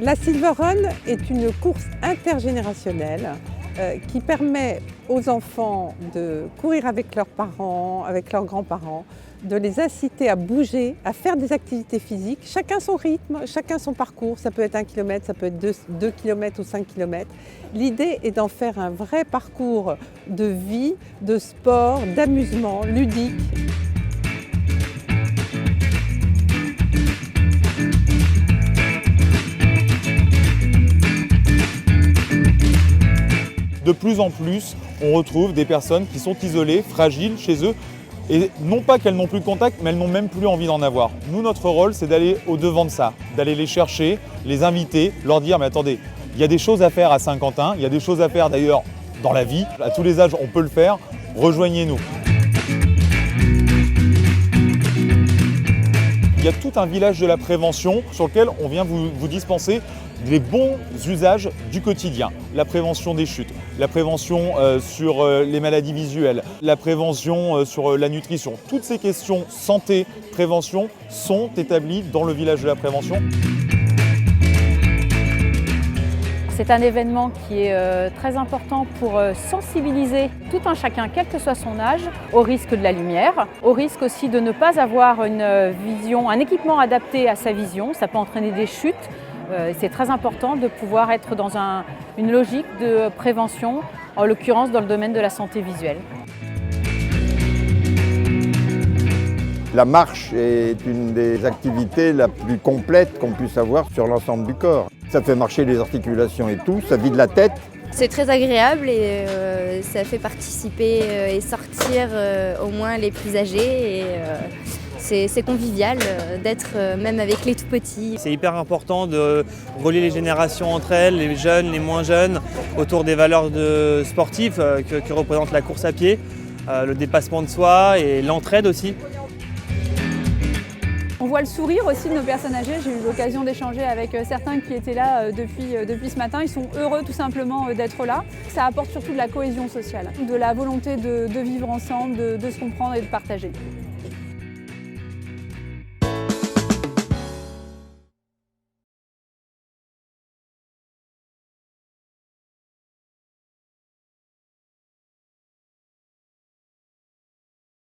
La Silver Run est une course intergénérationnelle qui permet aux enfants de courir avec leurs parents, avec leurs grands-parents, de les inciter à bouger, à faire des activités physiques, chacun son rythme, chacun son parcours. Ça peut être 1 km, ça peut être 2 km ou 5 km. L'idée est d'en faire un vrai parcours de vie, de sport, d'amusement, ludique. De plus en plus, on retrouve des personnes qui sont isolées, fragiles chez eux, et non pas qu'elles n'ont plus de contact, mais elles n'ont même plus envie d'en avoir. Nous, notre rôle, c'est d'aller au-devant de ça, d'aller les chercher, les inviter, leur dire « mais attendez, il y a des choses à faire à Saint-Quentin, il y a des choses à faire d'ailleurs dans la vie, à tous les âges on peut le faire, rejoignez-nous ». Il y a tout un village de la prévention sur lequel on vient vous dispenser les bons usages du quotidien. La prévention des chutes, la prévention sur les maladies visuelles, la prévention sur la nutrition. Toutes ces questions santé, prévention sont établies dans le village de la prévention. C'est un événement qui est très important pour sensibiliser tout un chacun, quel que soit son âge, au risque de la lumière, au risque aussi de ne pas avoir une vision, un équipement adapté à sa vision. Ça peut entraîner des chutes. C'est très important de pouvoir être dans une logique de prévention, en l'occurrence dans le domaine de la santé visuelle. La marche est une des activités la plus complète qu'on puisse avoir sur l'ensemble du corps. Ça fait marcher les articulations et tout, ça vide la tête. C'est très agréable et ça fait participer et sortir au moins les plus âgés. C'est convivial d'être même avec les tout petits. C'est hyper important de relier les générations entre elles, les jeunes, les moins jeunes, autour des valeurs sportives que représente la course à pied, le dépassement de soi et l'entraide aussi. On voit le sourire aussi de nos personnes âgées. J'ai eu l'occasion d'échanger avec certains qui étaient là depuis ce matin. Ils sont heureux tout simplement d'être là. Ça apporte surtout de la cohésion sociale, de la volonté de vivre ensemble, de se comprendre et de partager.